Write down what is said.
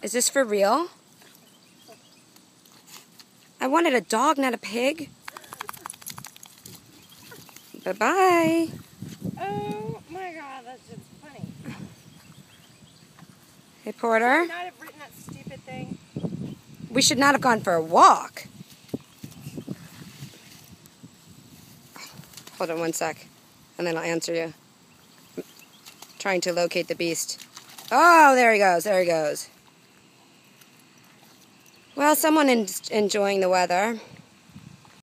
Is this for real? I wanted a dog, not a pig. Bye-bye. Oh my God, that's just funny. Hey, Porter. Should I not have written that stupid thing? We should not have gone for a walk. Hold on one sec, and then I'll answer you. I'm trying to locate the beast. Oh, there he goes, there he goes. Well, someone enjoying the weather.